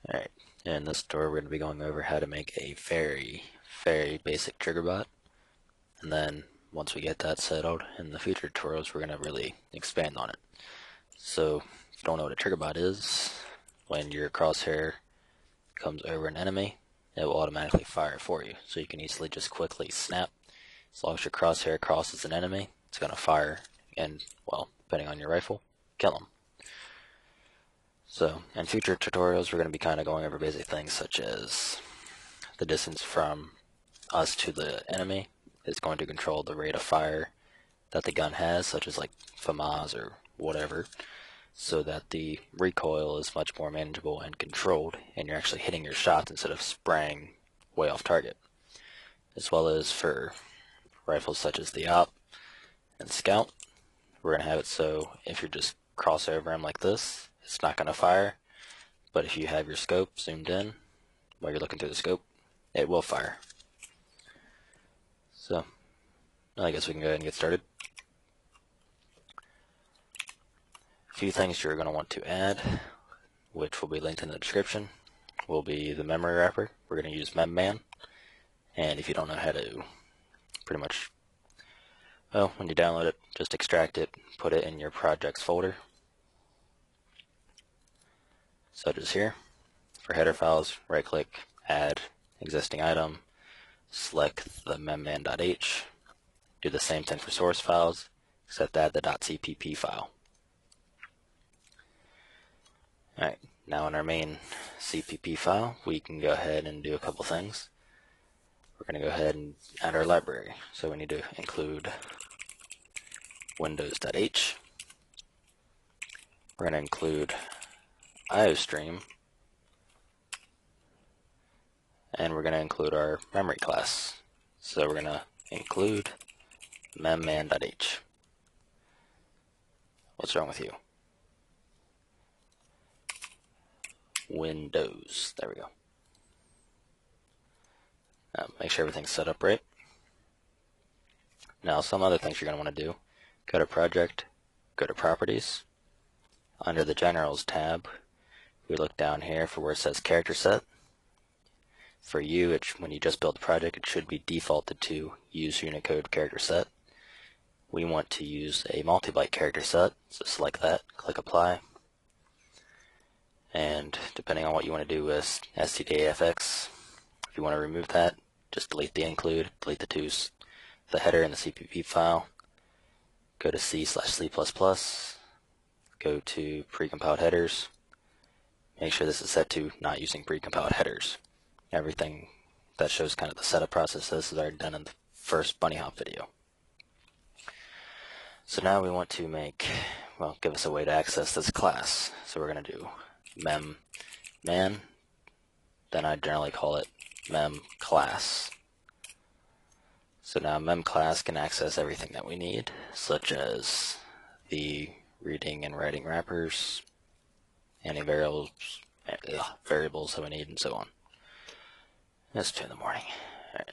Alright, in this tutorial we're going to be going over how to make a very basic trigger bot, and then once we get that settled, in the future tutorials we're going to really expand on it. So, if you don't know what a trigger bot is, when your crosshair comes over an enemy, it will automatically fire for you. So you can easily just quickly snap. As long as your crosshair crosses an enemy, it's going to fire and, well, depending on your rifle, kill them. So, in future tutorials, we're going to be kind of going over basic things such as the distance from us to the enemy is going to control the rate of fire that the gun has, such as like FAMAS or whatever, so that the recoil is much more manageable and controlled, and you're actually hitting your shots instead of spraying way off target. As well as for rifles such as the OP and Scout, we're going to have it so if you're just cross over them like this, it's not going to fire, but if you have your scope zoomed in while you're looking through the scope, it will fire. So, I guess we can go ahead and get started. A few things you're going to want to add, which will be linked in the description, will be the memory wrapper. We're going to use memman, and if you don't know how to pretty much, well, when you download it, just extract it, put it in your projects folder, such as here. For header files, right click, add existing item, select the memman.h, do the same thing for source files, except add the .cpp file. Alright, now in our main CPP file, we can go ahead and do a couple things. We're going to go ahead and add our library. So we need to include windows.h. We're going to include iostream, and we're going to include our memory class. So we're going to include memman.h. What's wrong with you? Windows. There we go. Make sure everything's set up right. Now, some other things you're going to want to do. Go to Project, go to Properties. Under the Generals tab, we look down here for where it says Character Set. For you, when you just build the project, it should be defaulted to Use Unicode Character Set. We want to use a multi-byte character set, so select that, click Apply. And depending on what you want to do with stdafx, if you want to remove that, just delete the include, delete the header in the CPP file, go to C/C++, go to precompiled headers, make sure this is set to not using precompiled headers. Everything that shows kind of the setup process, this is already done in the first bunny hop video. So now we want to give us a way to access this class. So we're going to do memman, then I generally call it memclass. So now memclass can access everything that we need, such as the reading and writing wrappers, any variables that we need, and so on. It's 2 in the morning. Alright.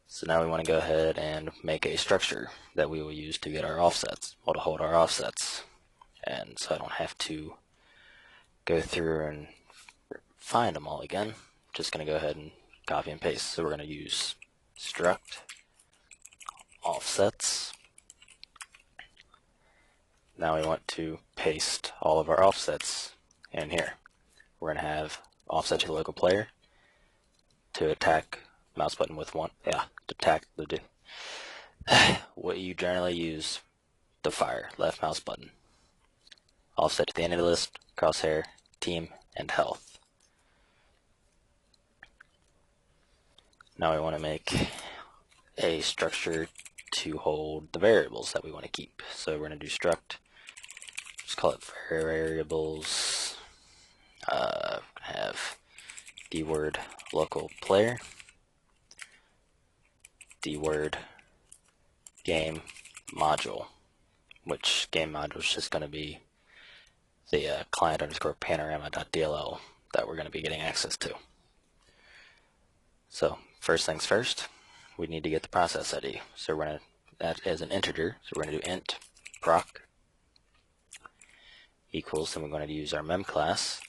So now we want to go ahead and make a structure that we will use to get our offsets, or to hold our offsets. And so I don't have to go through and find them all again. I'm just going to go ahead and copy and paste. So we're going to use struct offsets. Now we want to paste all of our offsets in here. We're going to have offset to the local player, to attack mouse button with one, to attack the what you generally use to fire, left mouse button. Offset to the end of the list, crosshair, team, and health. Now we want to make a structure to hold the variables that we want to keep. So we're going to do struct, just call it variables, have dword local player, dword game module, which game module is just going to be the client underscore panorama.dll that we're going to be getting access to. So first things first, we need to get the process ID. So we're going to, that as an integer, so we're going to do int proc equals, and we're going to use our mem class,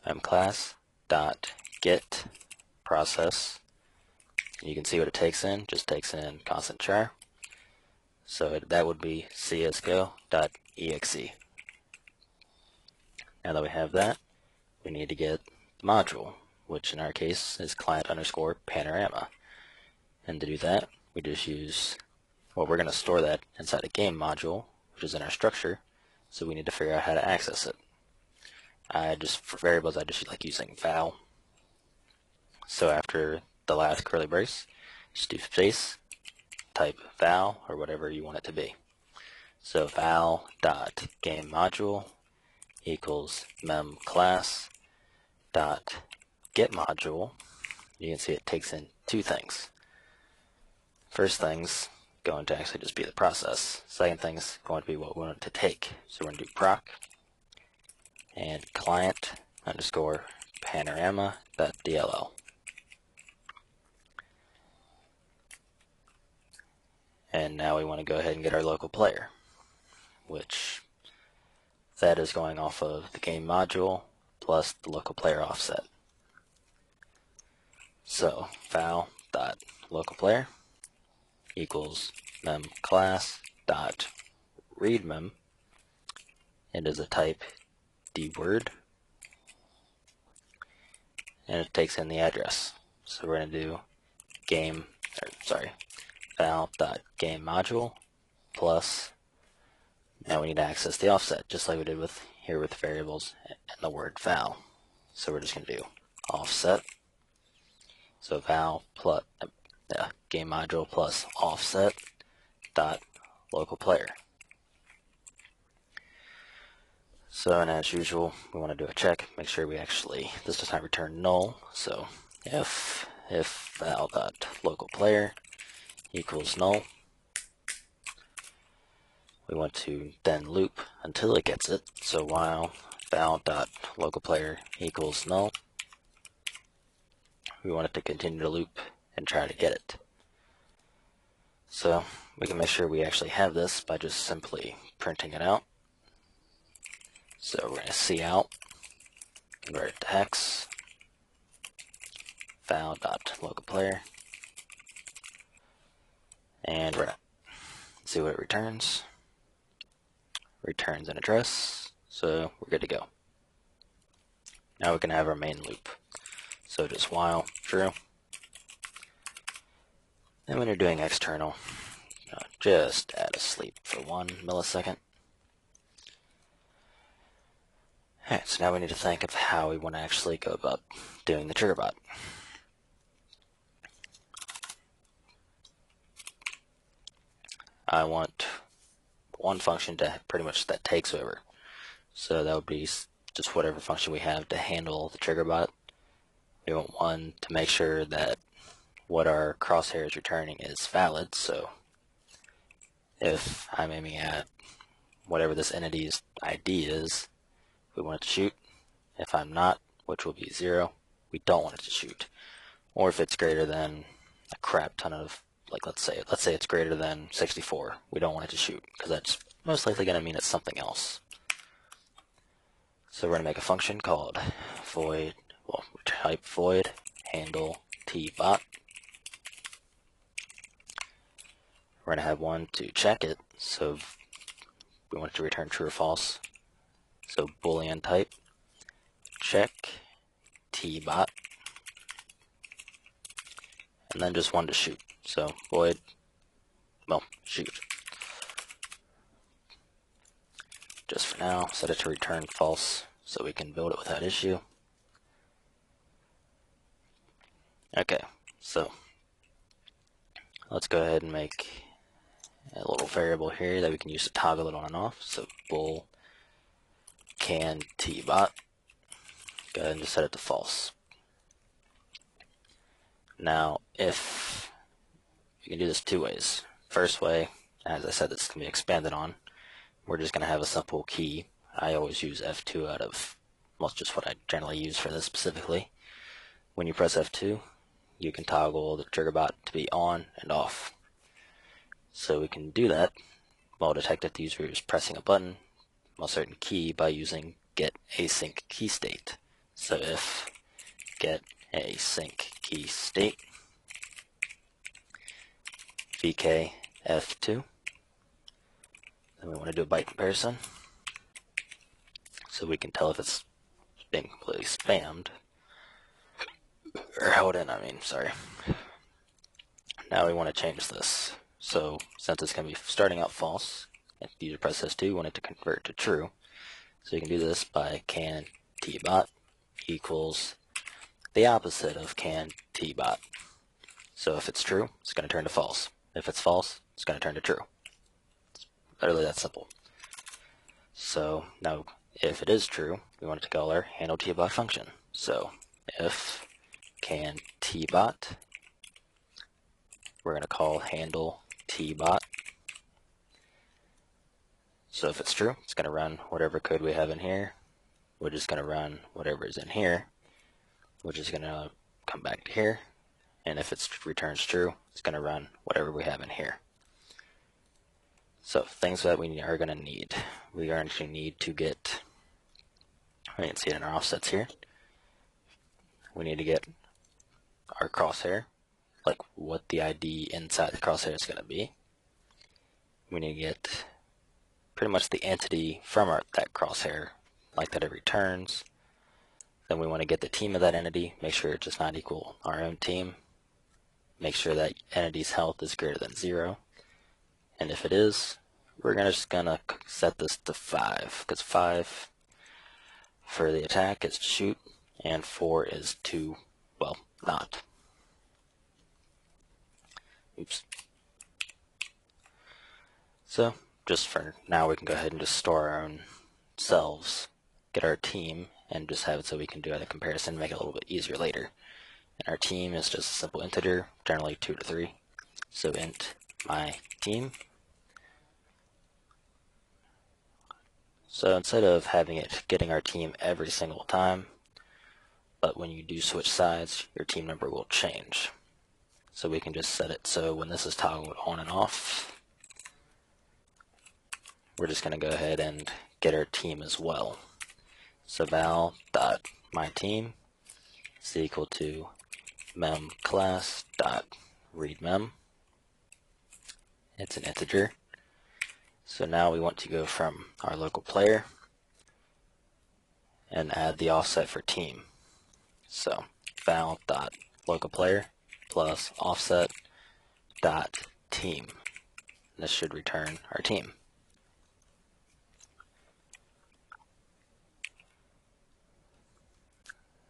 memclass dot get process. You can see what it takes in. Just takes in constant char. So that would be csgo.exe. Now that we have that, we need to get the module, which in our case is client underscore panorama. And to do that, we just use, well, we're going to store that inside a game module, which is in our structure, so we need to figure out how to access it. For variables, I just like using val. So after the last curly brace, just do space, type val, or whatever you want it to be. So val dot game module equals memclass dot get module. You can see it takes in two things. First thing's going to actually just be the process. Second thing's going to be what we want it to take. So we're going to do proc and client underscore panorama.dll. And now we want to go ahead and get our local player, which that is going off of the game module plus the local player offset. So val.localPlayer equals memclass.readMem. It is a type dword, and it takes in the address. So we're going to do val.gameModule plus, now we need to access the offset, just like we did with variables and the word val. So we're just going to do offset. So val plus game module plus offset dot local player. So, and as usual, we want to do a check, make sure we actually, this does not return null. So if val dot local player equals null, we want to then loop until it gets it. So while val dot local player equals null, we want it to continue to loop and try to get it. So we can make sure we actually have this by just simply printing it out. So we're going to cout, convert it to hex, val.localPlayer, and let's see what it returns. Returns an address, so we're good to go. Now we can have our main loop. So just while true. And when you're doing external, just add a sleep for 1 millisecond. Alright, so now we need to think of how we want to actually go about doing the Triggerbot. I want one function to pretty much that takes over. So that would be just whatever function we have to handle the Triggerbot. We want one to make sure that what our crosshair is returning is valid. So if I'm aiming at whatever this entity's ID is, we want it to shoot. If I'm not, which will be 0, we don't want it to shoot. Or if it's greater than a crap ton of, like let's say it's greater than 64, we don't want it to shoot, because that's most likely going to mean it's something else. So we're going to make a function called void, well, type void handle tbot. We're going to have one to check it, so we want it to return true or false. So boolean type check tbot, and then just one to shoot. So void, well, shoot. Just for now, set it to return false so we can build it without issue. Okay, so let's go ahead and make a little variable here that we can use to toggle it on and off. So bool can tbot. Go ahead and just set it to false. Now, if you can do this two ways. First way, as I said, this can be expanded on. We're just going to have a simple key. I always use F2 out of, well, just what I generally use for this specifically. When you press F2, you can toggle the Triggerbot to be on and off. So we can do that while detect if the user is pressing a button, a certain key, by using get async key state. So if get async key state vk f2, then we want to do a byte comparison so we can tell if it's being completely spammed or held in, sorry. Now we want to change this. So since it's going to be starting out false, if the user presses S2, we want it to convert to true. So you can do this by can tbot equals the opposite of can tbot. So if it's true, it's going to turn to false. If it's false, it's going to turn to true. It's literally that simple. So now if it is true, we want it to call our handle tbot function. So if can tbot, we're going to call handle tbot. So if it's true, it's going to run whatever code we have in here, which is going to run whatever is in here, which is going to come back to here. And if it returns true, it's going to run whatever we have in here. So things that we are going to need. We are going to need to get, you can see it in our offsets here. We need to get our crosshair, like what the ID inside the crosshair is going to be. We need to get pretty much the entity from that crosshair, like that it returns. Then we want to get the team of that entity, make sure it does not equal our own team. Make sure that entity's health is greater than 0. And if it is, we're just gonna set this to 5, because 5 for the attack is to shoot, and 4 is to, well, not. Oops. So just for now, we can go ahead and just store our own selves, get our team, and just have it so we can do the comparison, make it a little bit easier later. And our team is just a simple integer, generally 2 to 3. So int my team. So instead of having it getting our team every single time, but when you do switch sides, your team number will change. So we can just set it so when this is toggled on and off, we're just going to go ahead and get our team as well. So val.myTeam is equal to memClass.readMem. It's an integer. So now we want to go from our local player and add the offset for team. So val.localPlayer plus offset.team. This should return our team.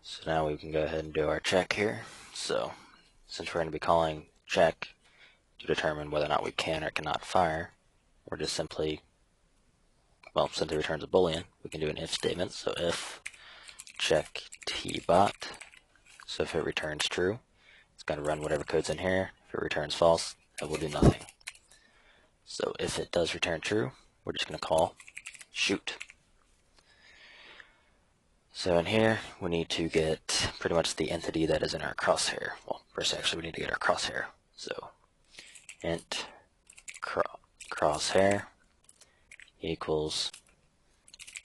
So now we can go ahead and do our check here. So since we're going to be calling check to determine whether or not we can or cannot fire, we're just simply, well, since it returns a boolean, we can do an if statement. So if check tbot, so if it returns true, it's going to run whatever code's in here. If it returns false, it will do nothing. So if it does return true, we're just going to call shoot. So in here, we need to get pretty much the entity that is in our crosshair. Well, first actually we need to get our crosshair. So int crosshair equals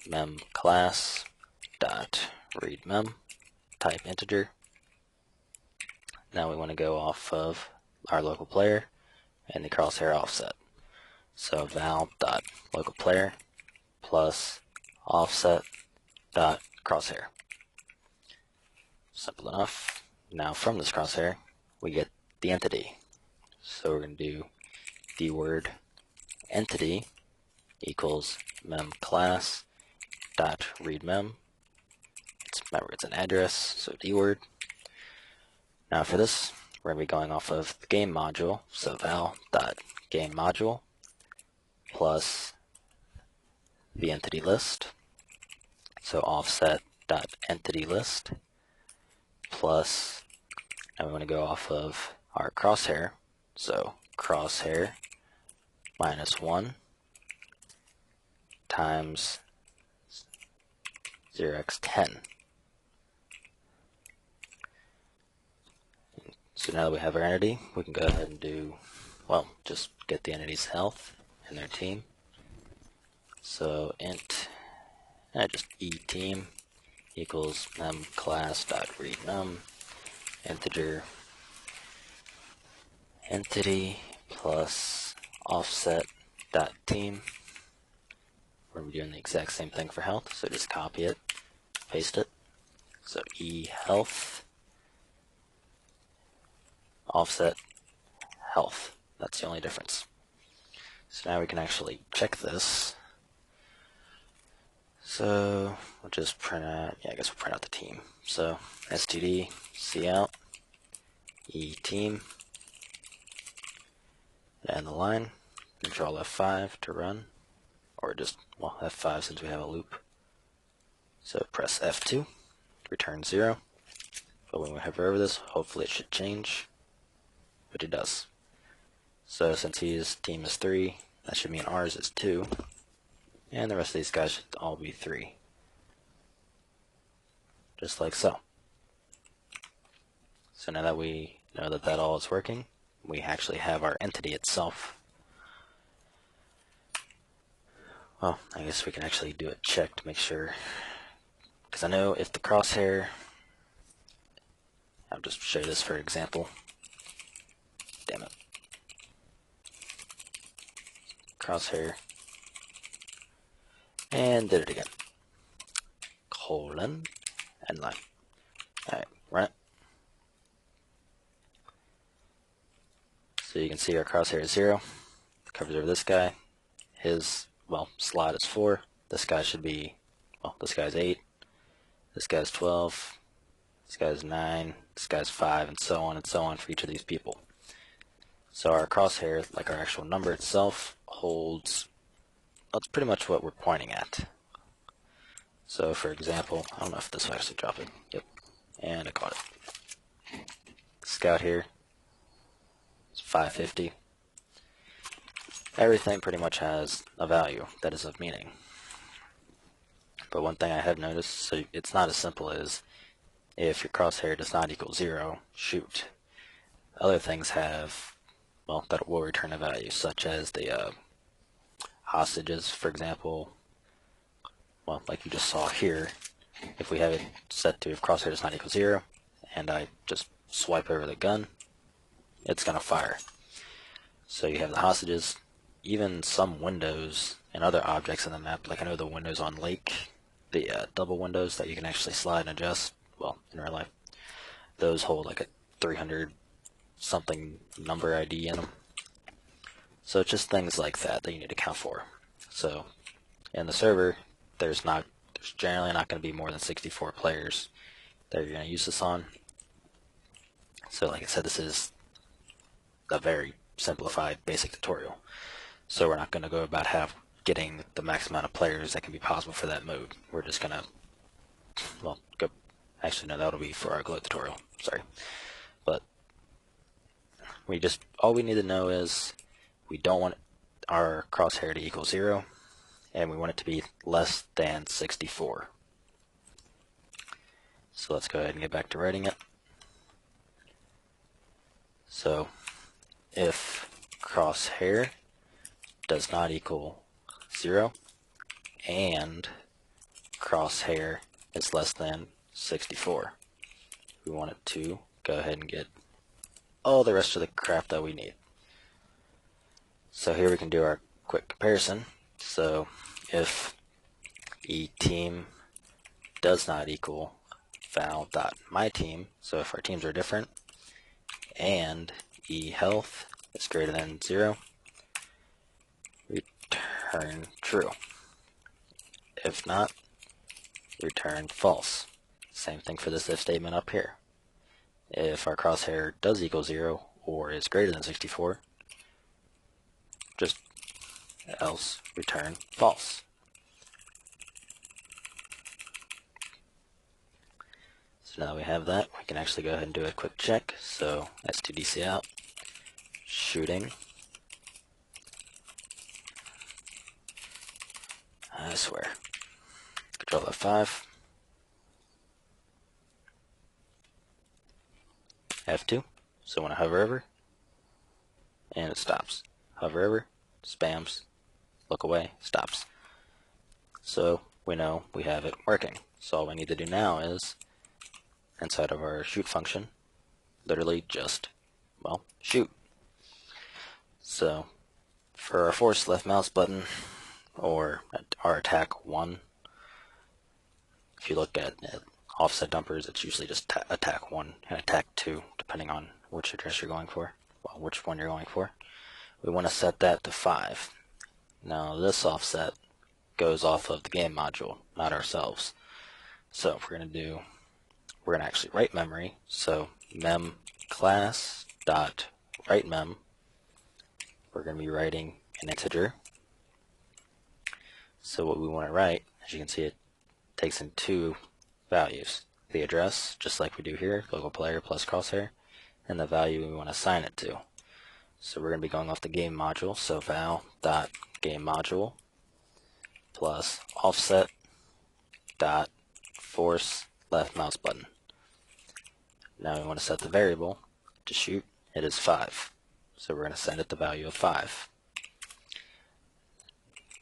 memClass.readMem, type integer. Now we want to go off of our local player and the crosshair offset. So val.localPlayer plus offset.crosshair. Simple enough. Now from this crosshair, we get the entity. So we're going to do the word entity equals memClass.readMem. Remember, it's an address, so dword. Now for this, we're going to be going off of the game module, so val.gameModule plus the entity list, so offset.entityList plus, now we want to go off of our crosshair, so crosshair minus 1 times 0x10. So now that we have our entity, we can go ahead and do, well, just get the entity's health and their team. So int, just eTeam equals mem class dot read num integer entity plus offset dot team. We're going to be doing the exact same thing for health, so just copy it, paste it. So e health offset health. That's the only difference. So now we can actually check this. So we'll just print out, I guess we'll print out the team. So std cout e team, and the line, control F5 to run, or just, well, F5 since we have a loop. So press F2, return 0. But when we hover over this, hopefully it should change, but it does. So since his team is 3, that should mean ours is 2, and the rest of these guys should all be 3. Just like so. So now that we know that that all is working, we actually have our entity itself. Well, I guess we can actually do a check to make sure, because I know if the crosshair, I'll just show you this for example. Damn it. Crosshair, and did it again. Colon and line. Alright, run it. So you can see our crosshair is 0. Covers over this guy. His, well, slot is 4. This guy should be, well, this guy's 8. This guy's 12. This guy's 9. This guy's 5, and so on for each of these people. So our crosshair, like our actual number itself, holds, well, it's pretty much what we're pointing at. So for example, I don't know if this will actually drop it. Yep. And I caught it. Scout here is 550. Everything pretty much has a value that is of meaning. But one thing I have noticed, so it's not as simple as if your crosshair does not equal 0, shoot. Other things have, well, that will return a value, such as the hostages, for example. Well, like you just saw here, if we have it set to if crosshair does not equal 0, and I just swipe over the gun, it's going to fire. So you have the hostages, even some windows and other objects in the map, like I know the windows on Lake, the double windows that you can actually slide and adjust, well, in real life, those hold like a 300 something number ID in them. So it's just things like that that you need to account for. So in the server, there's generally not going to be more than 64 players that you're going to use this on. So like I said, this is a very simplified basic tutorial. So we're not going to go about getting the max amount of players that can be possible for that mode. We're just going to, well, go, actually no, that'll be for our glow tutorial, sorry. But all we need to know is we don't want our crosshair to equal 0, and we want it to be less than 64. So let's go ahead and get back to writing it. So if crosshair does not equal 0 and crosshair is less than 64, we want it to go ahead and get all the rest of the crap that we need. So here we can do our quick comparison. So if eTeam does not equal val.myteam, so if our teams are different, and eHealth is greater than 0, return true. If not, return false. Same thing for this if statement up here. If our crosshair does equal 0 or is greater than 64, just else return false. So now that we have that, we can actually go ahead and do a quick check. So std cout shooting. I swear. Control F5. F2. So when I hover over, and it stops. Hover over, spams, look away, stops. So we know we have it working. So all we need to do now is, inside of our shoot function, literally just, well, shoot. So for our force left mouse button, or our attack 1, if you look at offset dumpers, it's usually just attack 1 and attack 2, depending on which address you're going for, well, which one you're going for. We want to set that to 5. Now this offset goes off of the game module, not ourselves. So if we're going to actually write memory, so mem class dot write mem, we're going to be writing an integer. So what we want to write, as you can see, it takes in 2 values. The address, just like we do here, local player plus crosshair, and the value we want to assign it to. So we're going to be going off the game module, so val dot game module plus offset dot force left mouse button. Now we want to set the variable to shoot. It is 5. So we're going to send it the value of 5.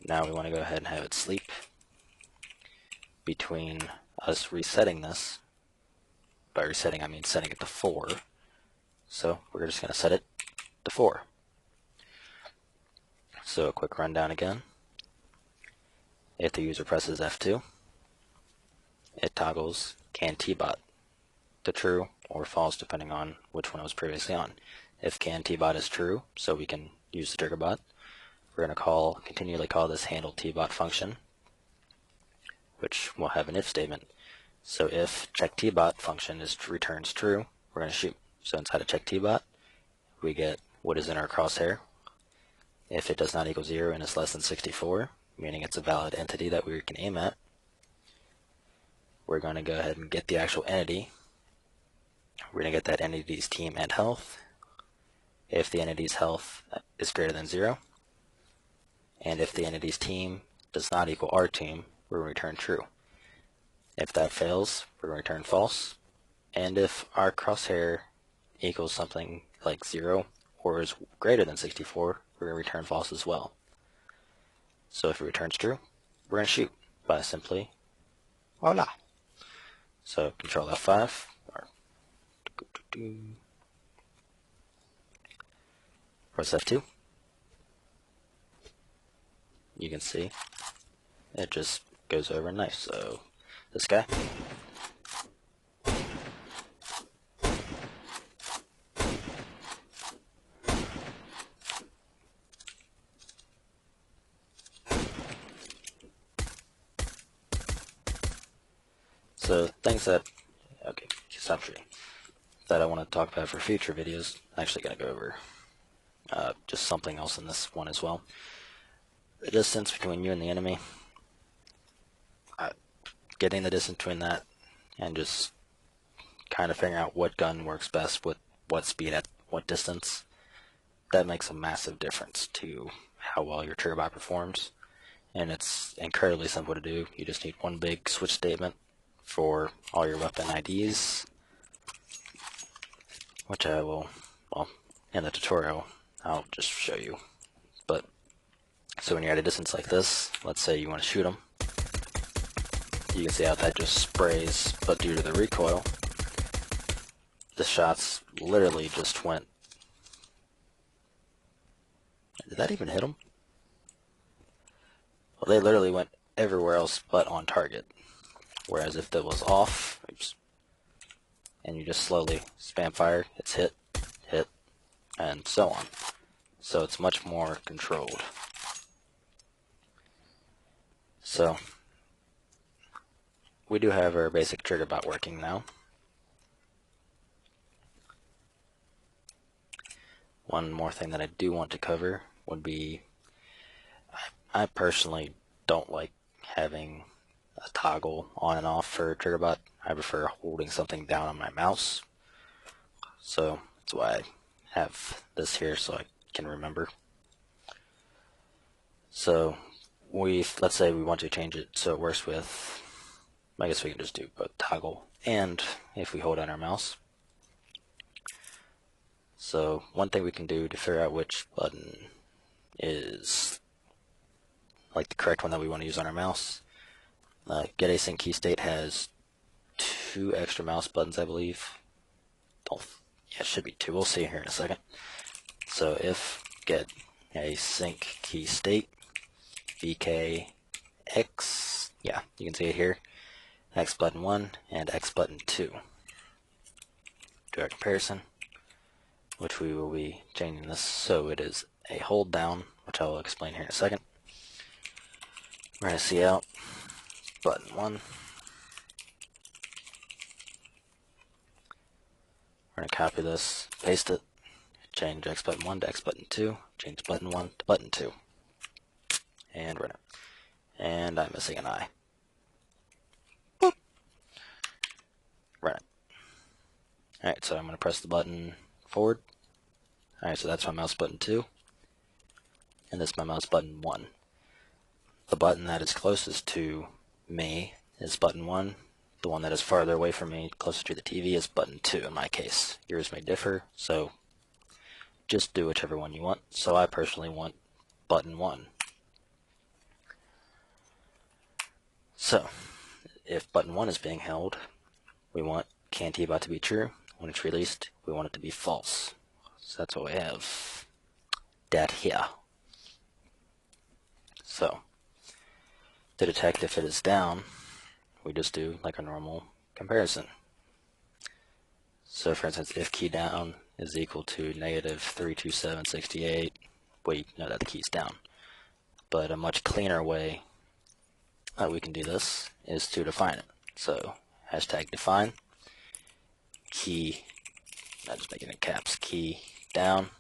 Now we want to go ahead and have it sleep between us resetting this. By resetting, I mean setting it to 4. So we're just going to set it to 4. So a quick rundown again. If the user presses F2, it toggles can Tbot to true or false depending on which one it was previously on. If can Tbot is true, so we can use the Triggerbot, we're going to continually call this handle Tbot function, which will have an if statement. So if check Tbot function returns true, we're going to shoot. So inside of check Tbot, we get what is in our crosshair. If it does not equal 0 and is less than 64, meaning it's a valid entity that we can aim at, we're going to go ahead and get the actual entity. We're going to get that entity's team and health. If the entity's health is greater than 0, and if the entity's team does not equal our team, we're going to return true. If that fails, we're going to return false. And if our crosshair equals something like 0 or is greater than 64, we're going to return false as well. So if it returns true, we're going to shoot by simply voila. So control F5, or press F2. You can see it just goes over nice. So this guy. So things that, okay, stop shooting, that I want to talk about for future videos. I'm actually going to go over just something else in this one as well. The distance between you and the enemy, getting the distance between that and just kind of figuring out what gun works best with what speed at what distance, that makes a massive difference to how well your Triggerbot performs. And it's incredibly simple to do. You just need one big switch statement for all your weapon IDs, which I will, well, in the tutorial, I'll just show you. But, so when you're at a distance like this, let's say you want to shoot them, you can see how that just sprays, but due to the recoil, the shots literally just went. Did that even hit them? Well, they literally went everywhere else but on target. Whereas if that was off, oops, and you just slowly spam fire, it's hit, hit, and so on. So it's much more controlled. So we do have our basic Triggerbot working now. One more thing that I do want to cover would be, I personally don't like having a toggle on and off for Triggerbot. I prefer holding something down on my mouse. So that's why I have this here so I can remember. So let's say we want to change it so it works with, I guess we can just do both toggle and if we hold down our mouse. So one thing we can do to figure out which button is like the correct one that we want to use on our mouse Get async key state has 2 extra mouse buttons, I believe. Yeah, it should be 2. We'll see here in a second. So if get async key state vk x, yeah, you can see it here, x button 1 and x button 2. Do our comparison, which we will be changing this so it is a hold down, which I will explain here in a second. We're going to see out button 1. We're going to copy this, paste it, change x button 1 to x button 2, change button 1 to button 2, and run it. And I'm missing an I. Boop. Run it. Alright, so I'm going to press the button forward. Alright, so that's my mouse button 2, and this is my mouse button 1. The button that is closest to me is button 1. The one that is farther away from me, closer to the TV, is button 2 in my case. Yours may differ, so just do whichever one you want. So I personally want button 1. So, if button 1 is being held, we want can T-bot to be true. When it's released, we want it to be false. So that's what we have. That here. So, to detect if it is down, we just do like a normal comparison. So for instance, if key down is equal to negative 32768, we know that the key's down. But a much cleaner way that we can do this is to define it. So hashtag define key, I just make it in caps, key down.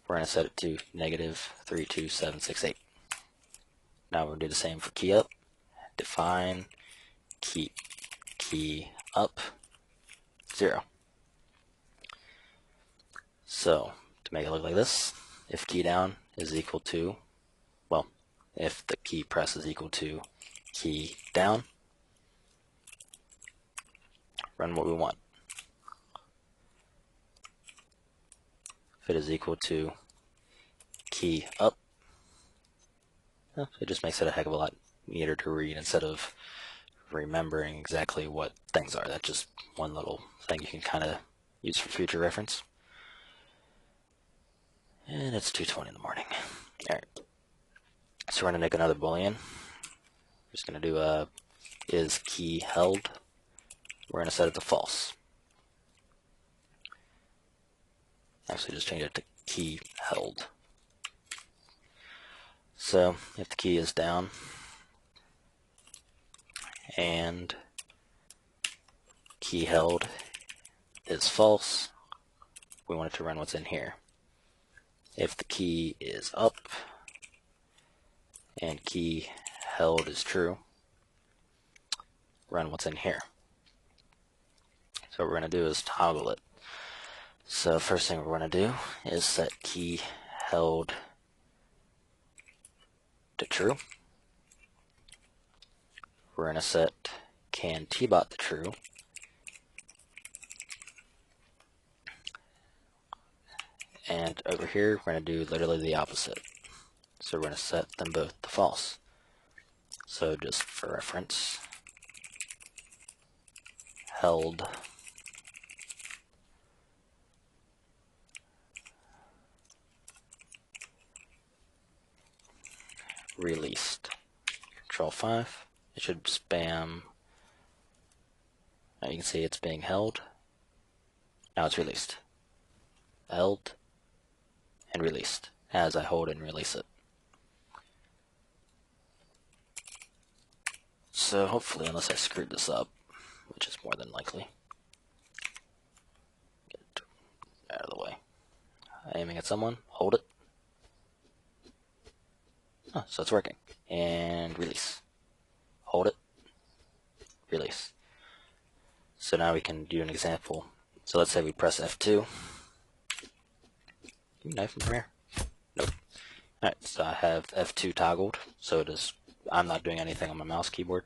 We're going to set it to negative 32768. Now we're going to do the same for key up. Define key up 0. So to make it look like this, if key down is equal to, well, if the key press is equal to key down, run what we want. If it is equal to key up, it just makes it a heck of a lot neater to read instead of remembering exactly what things are. That's just one little thing you can kind of use for future reference. And it's 2:20 in the morning. Alright. So we're going to make another boolean. We're just going to do is key held. We're going to set it to false. Actually, just change it to key held. So if the key is down and key held is false, we want it to run what's in here. If the key is up and key held is true, run what's in here. So what we're going to do is toggle it. So first thing we're going to do is set key held to true. We're going to set can T-bot to true. And over here, we're going to do literally the opposite. So we're going to set them both to false. So just for reference, held released. Control 5. It should spam. Now you can see it's being held. Now it's released. Held and released as I hold and release it. So hopefully, unless I screwed this up, which is more than likely, get it out of the way. Aiming at someone, hold it. Oh, so it's working. And release. Hold it. Release. So now we can do an example. So let's say we press F2. Can you knife from here? Nope. Alright, so I have F2 toggled, so it is, I'm not doing anything on my mouse keyboard.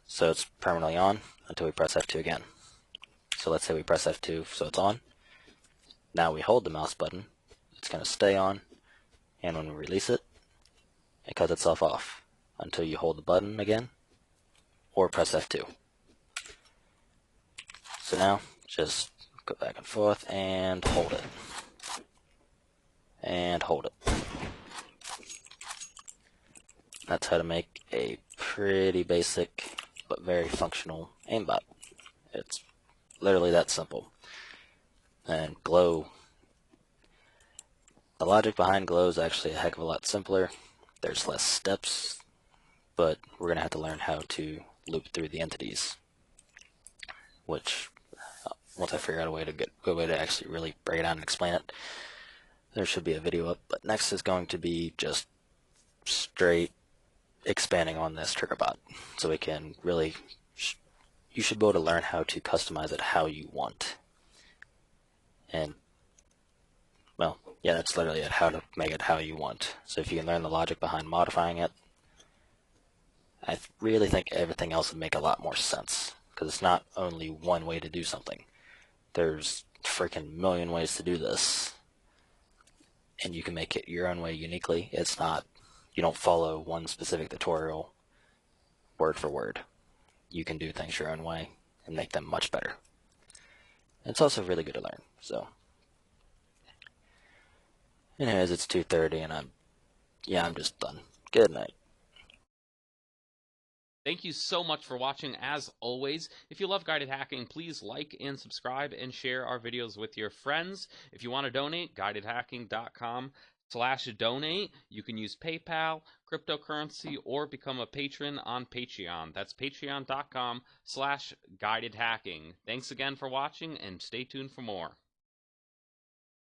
So it's permanently on until we press F2 again. So let's say we press F2, so it's on. Now we hold the mouse button, it's going to stay on, and when we release it, it cuts itself off. until you hold the button again, or press F2. So now, just go back and forth and hold it. And hold it. That's how to make a pretty basic but very functional aimbot. It's literally that simple. And glow. The logic behind glow is actually a heck of a lot simpler. There's less steps, but we're going to have to learn how to loop through the entities, which once I figure out a good way to actually really break it down and explain it, there should be a video up. But next is going to be just straight expanding on this Triggerbot, so we can really, you should be able to learn how to customize it how you want. And well, yeah, that's literally it, how to make it how you want. So if you can learn the logic behind modifying it, I really think everything else would make a lot more sense, because it's not only one way to do something. There's freaking million ways to do this, and you can make it your own way uniquely. It's not, you don't follow one specific tutorial word for word. You can do things your own way and make them much better. It's also really good to learn. So anyways, it's 2:30 and I'm just done. Good night. Thank you so much for watching. As always, if you love guided hacking, please like and subscribe and share our videos with your friends. If you want to donate, guidedhacking.com/donate. You can use PayPal, cryptocurrency, or become a patron on Patreon. That's patreon.com/guidedhacking. Thanks again for watching, and stay tuned for more.